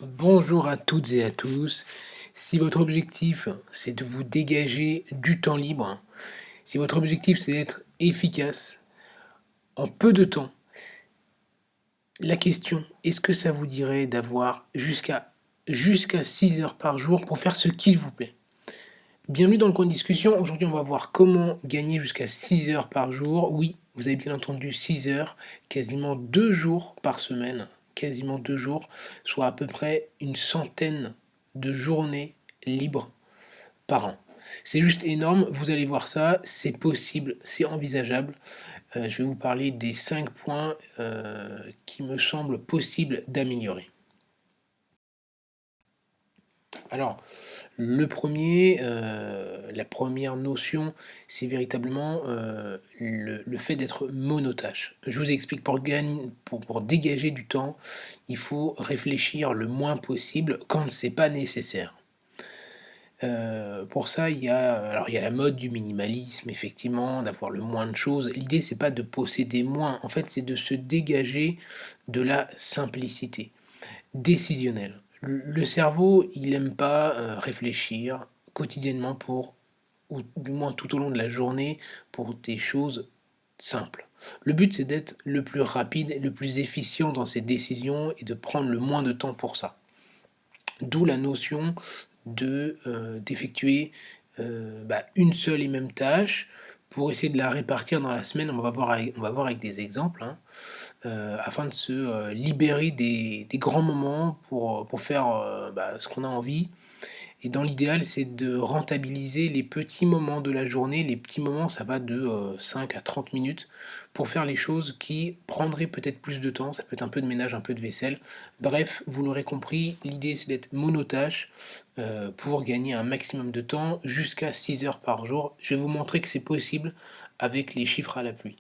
Bonjour à toutes et à tous. Si votre objectif, c'est de vous dégager du temps libre, si votre objectif, c'est d'être efficace en peu de temps, la question, est-ce que ça vous dirait d'avoir jusqu'à 6 heures par jour pour faire ce qu'il vous plaît? Bienvenue dans le coin de discussion. Aujourd'hui, on va voir comment gagner jusqu'à 6 heures par jour. Oui, vous avez bien entendu 6 heures, quasiment 2 jours par semaine, quasiment 2 jours, soit à peu près une centaine de journées libres par an. C'est juste énorme, vous allez voir ça, c'est possible, c'est envisageable. Je vais vous parler des 5 points qui me semblent possibles d'améliorer. Alors, la première notion, c'est véritablement le fait d'être monotâche. Je vous explique, pour dégager du temps, il faut réfléchir le moins possible quand c'est pas nécessaire. Pour ça, il y a la mode du minimalisme, effectivement, d'avoir le moins de choses. L'idée, c'est pas de posséder moins, en fait, c'est de se dégager de la simplicité décisionnelle. Le cerveau, il aime pas réfléchir quotidiennement ou du moins tout au long de la journée, pour des choses simples. Le but, c'est d'être le plus rapide, le plus efficient dans ses décisions et de prendre le moins de temps pour ça. D'où la notion d'effectuer une seule et même tâche pour essayer de la répartir dans la semaine. On va voir avec des exemples, hein, afin de se libérer des grands moments pour faire ce qu'on a envie. Et dans l'idéal, c'est de rentabiliser les petits moments de la journée. Les petits moments, ça va de 5 à 30 minutes pour faire les choses qui prendraient peut-être plus de temps. Ça peut être un peu de ménage, un peu de vaisselle. Bref, vous l'aurez compris, l'idée c'est d'être monotâche pour gagner un maximum de temps jusqu'à 6 heures par jour. Je vais vous montrer que c'est possible avec les chiffres à l'appui.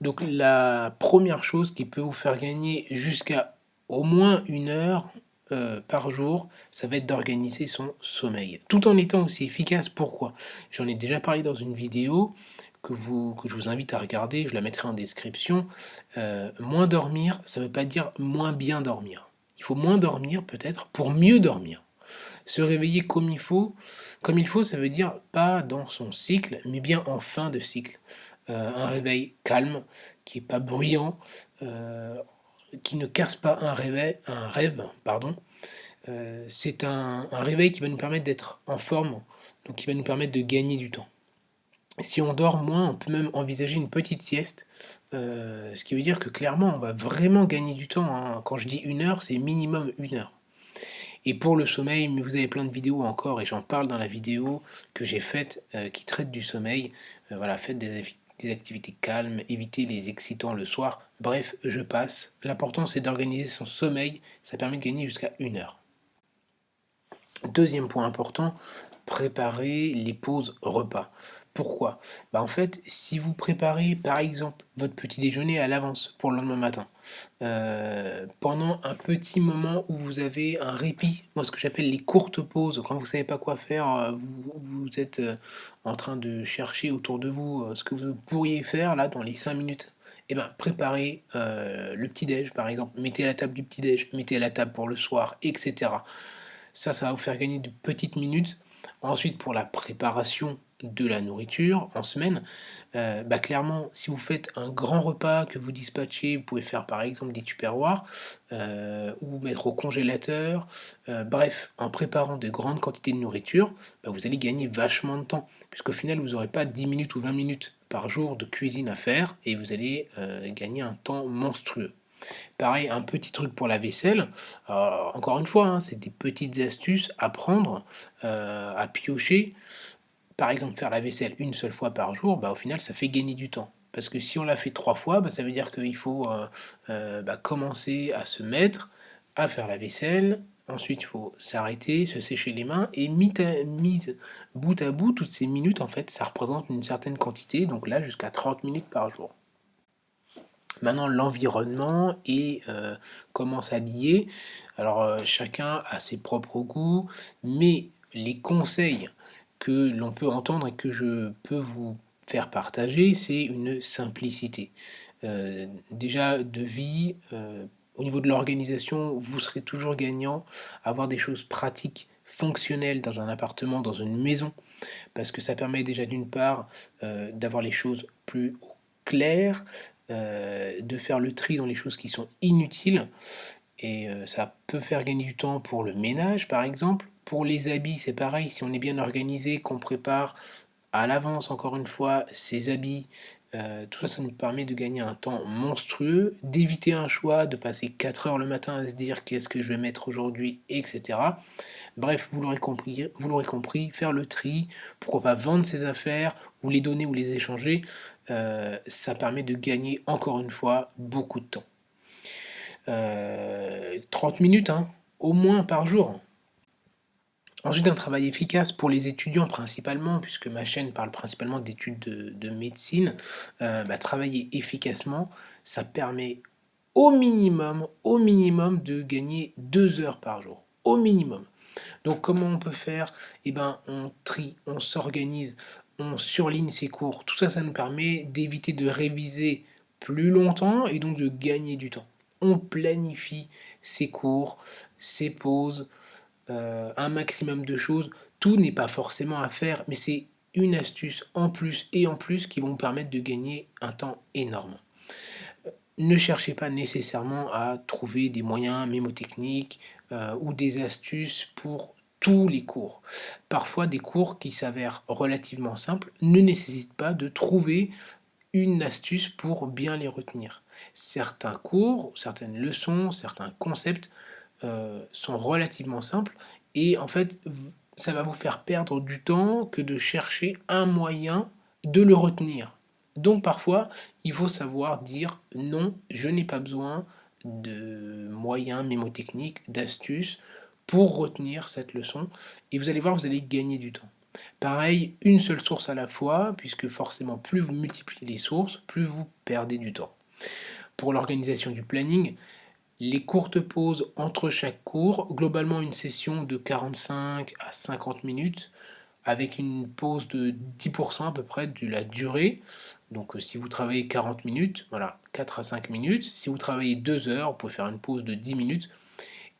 Donc la première chose qui peut vous faire gagner jusqu'à au moins 1 heure par jour, ça va être d'organiser son sommeil. Tout en étant aussi efficace. Pourquoi? J'en ai déjà parlé dans une vidéo que je vous invite à regarder, je la mettrai en description. Moins dormir, ça ne veut pas dire moins bien dormir. Il faut moins dormir peut-être pour mieux dormir. Se réveiller comme il faut, ça veut dire pas dans son cycle, mais bien en fin de cycle. Un réveil calme, qui est pas bruyant, heu, qui ne casse pas un rêve, pardon. C'est un réveil qui va nous permettre d'être en forme, donc qui va nous permettre de gagner du temps. Si on dort moins, on peut même envisager une petite sieste, ce qui veut dire que clairement, on va vraiment gagner du temps, hein. Quand je dis 1 heure, c'est minimum 1 heure. Et pour le sommeil, mais vous avez plein de vidéos encore et j'en parle dans la vidéo que j'ai faite, qui traite du sommeil. Voilà, faites des activités calmes, évitez les excitants le soir. Bref, je passe. L'important, c'est d'organiser son sommeil, ça permet de gagner jusqu'à 1 heure. Deuxième point important, préparer les pauses repas. Pourquoi? En fait, si vous préparez, par exemple, votre petit déjeuner à l'avance pour le lendemain matin, pendant un petit moment où vous avez un répit, moi ce que j'appelle les courtes pauses, quand vous savez pas quoi faire, vous êtes, en train de chercher autour de vous, ce que vous pourriez faire là dans les 5 minutes. Préparez, le petit déj par exemple, mettez à la table du petit déj, mettez à la table pour le soir, et cetera. Ça va vous faire gagner de petites minutes. Ensuite, pour la préparation de la nourriture en semaine, clairement, si vous faites un grand repas que vous dispatchez, vous pouvez faire par exemple des tupperwares, ou mettre au congélateur. Bref, en préparant de grandes quantités de nourriture, vous allez gagner vachement de temps, puisqu'au final, vous n'aurez pas 10 minutes ou 20 minutes par jour de cuisine à faire et vous allez, gagner un temps monstrueux. Pareil, un petit truc pour la vaisselle, encore une fois, hein, c'est des petites astuces à prendre, à piocher. Par exemple, faire la vaisselle une seule fois par jour, au final, ça fait gagner du temps. Parce que si on l'a fait 3 fois, ça veut dire qu'il faut, commencer à se mettre à faire la vaisselle. Ensuite, il faut s'arrêter, se sécher les mains et mise bout à bout, toutes ces minutes, en fait, ça représente une certaine quantité, donc là, jusqu'à 30 minutes par jour. Maintenant, l'environnement et comment s'habiller. Alors, chacun a ses propres goûts, mais les conseils que l'on peut entendre et que je peux vous faire partager, c'est une simplicité. Déjà de vie, Au niveau de l'organisation, vous serez toujours gagnant. Avoir des choses pratiques, fonctionnelles dans un appartement, dans une maison, parce que ça permet déjà d'une part, d'avoir les choses plus claires, de faire le tri dans les choses qui sont inutiles et ça peut faire gagner du temps pour le ménage, par exemple. Pour les habits, c'est pareil, si on est bien organisé, qu'on prépare à l'avance, encore une fois, ses habits, tout ça, ça nous permet de gagner un temps monstrueux, d'éviter un choix, de passer 4 heures le matin à se dire: «Qu'est-ce que je vais mettre aujourd'hui?» et cetera. Bref, vous l'aurez compris, faire le tri, pourquoi pas vendre ses affaires ou les donner ou les échanger, ça permet de gagner, encore une fois, beaucoup de temps. 30 minutes, hein, au moins par jour. Ensuite, un travail efficace pour les étudiants principalement, puisque ma chaîne parle principalement d'études de médecine. Travailler efficacement, ça permet au minimum de gagner 2 heures par jour, au minimum. Donc comment on peut faire? Eh ben, on trie, on s'organise, on surligne ses cours. Tout ça, ça nous permet d'éviter de réviser plus longtemps et donc de gagner du temps. On planifie ses cours, ses pauses, un maximum de choses. Tout n'est pas forcément à faire, mais c'est une astuce en plus et en plus qui vont vous permettre de gagner un temps énorme. Ne cherchez pas nécessairement à trouver des moyens mémotechniques, ou des astuces pour tous les cours. Parfois, des cours qui s'avèrent relativement simples ne nécessitent pas de trouver une astuce pour bien les retenir. Certains cours, certaines leçons, certains concepts, sont relativement simples et en fait, ça va vous faire perdre du temps que de chercher un moyen de le retenir. Donc parfois, il faut savoir dire: «Non, je n'ai pas besoin de moyens mémotechniques, d'astuces pour retenir cette leçon» et vous allez voir, vous allez gagner du temps. Pareil, une seule source à la fois, puisque forcément plus vous multipliez les sources, plus vous perdez du temps. Pour l'organisation du planning, les courtes pauses entre chaque cours, globalement une session de 45 à 50 minutes, avec une pause de 10 à peu près de la durée. Donc si vous travaillez 40 minutes, voilà, 4 à 5 minutes. Si vous travaillez 2 heures, vous pouvez faire une pause de 10 minutes.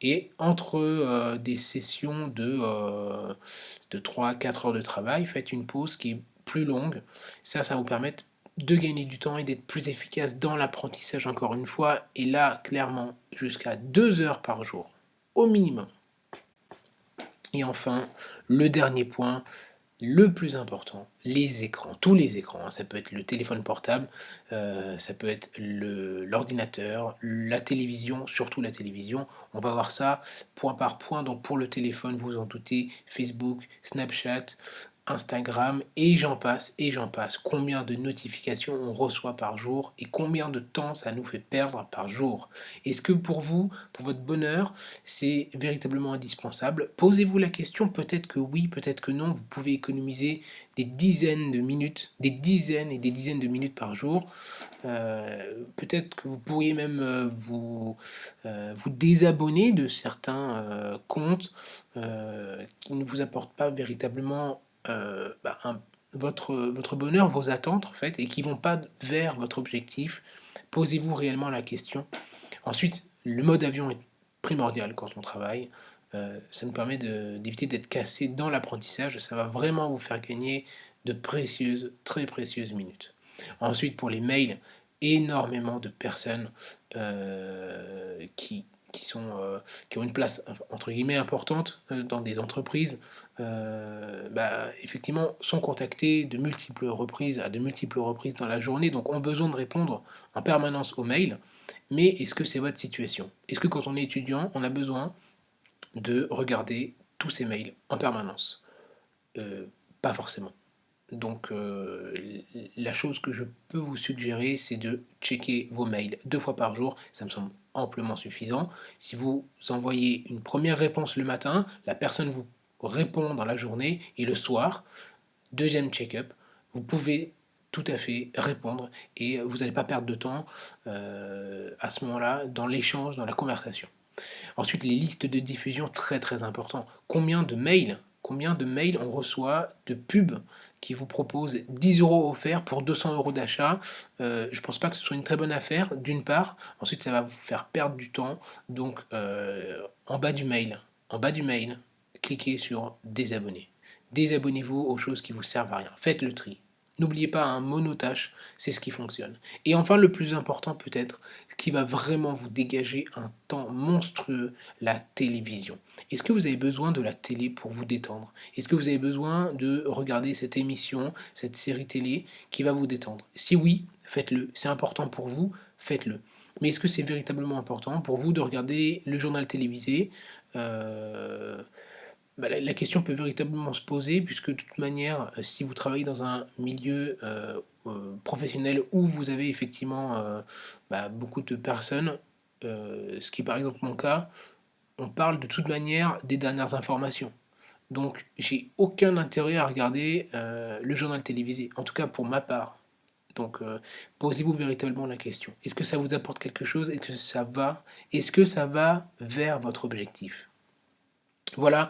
Et entre des sessions de 3 à 4 heures de travail, faites une pause qui est plus longue. Ça vous permet de gagner du temps et d'être plus efficace dans l'apprentissage encore une fois. Et là, clairement, jusqu'à 2 heures par jour, au minimum. Et enfin, le dernier point, le plus important, les écrans, tous les écrans, hein. Ça peut être le téléphone portable, ça peut être l'ordinateur, la télévision, surtout la télévision. On va voir ça point par point. Donc pour le téléphone, vous vous en doutez, Facebook, Snapchat, Instagram et j'en passe et j'en passe. Combien de notifications on reçoit par jour et combien de temps ça nous fait perdre par jour? Est-ce que pour vous, pour votre bonheur, c'est véritablement indispensable? Posez-vous la question, peut-être que oui, peut-être que non. Vous pouvez économiser des dizaines de minutes, des dizaines et des dizaines de minutes par jour. Peut-être que vous pourriez même vous désabonner de certains comptes qui ne vous apportent pas véritablement votre bonheur, vos attentes en fait, et qui vont pas vers votre objectif. Posez-vous réellement la question. Ensuite, le mode avion est primordial quand on travaille. Ça nous permet d'éviter d'être cassé dans l'apprentissage. Ça va vraiment vous faire gagner de précieuses, très précieuses minutes. Ensuite, pour les mails, énormément de personnes qui ont une place entre guillemets importante dans des entreprises, effectivement, sont contactées à de multiples reprises dans la journée, donc ont besoin de répondre en permanence aux mails. Mais est-ce que c'est votre situation? Est-ce que quand on est étudiant, on a besoin de regarder tous ces mails en permanence? Pas forcément. Donc la chose que je peux vous suggérer, c'est de checker vos mails 2 fois par jour, ça me semble amplement suffisant. Si vous envoyez une première réponse le matin, la personne vous répond dans la journée et le soir, deuxième check-up, vous pouvez tout à fait répondre et vous n'allez pas perdre de temps à ce moment-là dans l'échange, dans la conversation. Ensuite, les listes de diffusion, très très important. Combien de mails combien de mails on reçoit de pubs qui vous proposent 10 euros offerts pour 200 euros d'achat. Je pense pas que ce soit une très bonne affaire, d'une part. Ensuite, ça va vous faire perdre du temps. Donc, en bas du mail, cliquez sur désabonner. Désabonnez-vous aux choses qui vous servent à rien. Faites le tri. N'oubliez pas un monotâche, c'est ce qui fonctionne. Et enfin, le plus important peut-être, ce qui va vraiment vous dégager un temps monstrueux, la télévision. Est-ce que vous avez besoin de la télé pour vous détendre? Est-ce que vous avez besoin de regarder cette émission, cette série télé qui va vous détendre? Si oui, faites-le. C'est important pour vous, faites-le. Mais est-ce que c'est véritablement important pour vous de regarder le journal télévisé? Euh, la question peut véritablement se poser, puisque de toute manière, si vous travaillez dans un milieu professionnel où vous avez effectivement beaucoup de personnes, ce qui est par exemple mon cas, on parle de toute manière des dernières informations. Donc j'ai aucun intérêt à regarder le journal télévisé, en tout cas pour ma part. Donc posez-vous véritablement la question. Est-ce que ça vous apporte quelque chose? Est-ce que ça va vers votre objectif? Voilà,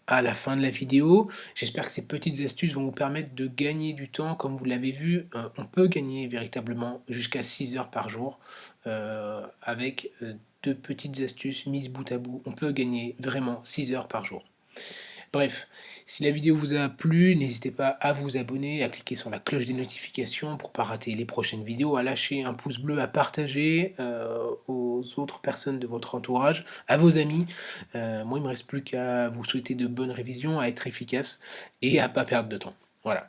à la fin de la vidéo. J'espère que ces petites astuces vont vous permettre de gagner du temps. Comme vous l'avez vu, on peut gagner véritablement jusqu'à 6 heures par jour avec deux petites astuces mises bout à bout. On peut gagner vraiment 6 heures par jour. Bref, si la vidéo vous a plu, n'hésitez pas à vous abonner, à cliquer sur la cloche des notifications pour ne pas rater les prochaines vidéos, à lâcher un pouce bleu, à partager aux autres personnes de votre entourage, à vos amis. Moi, il ne me reste plus qu'à vous souhaiter de bonnes révisions, à être efficace et à ne pas perdre de temps. Voilà.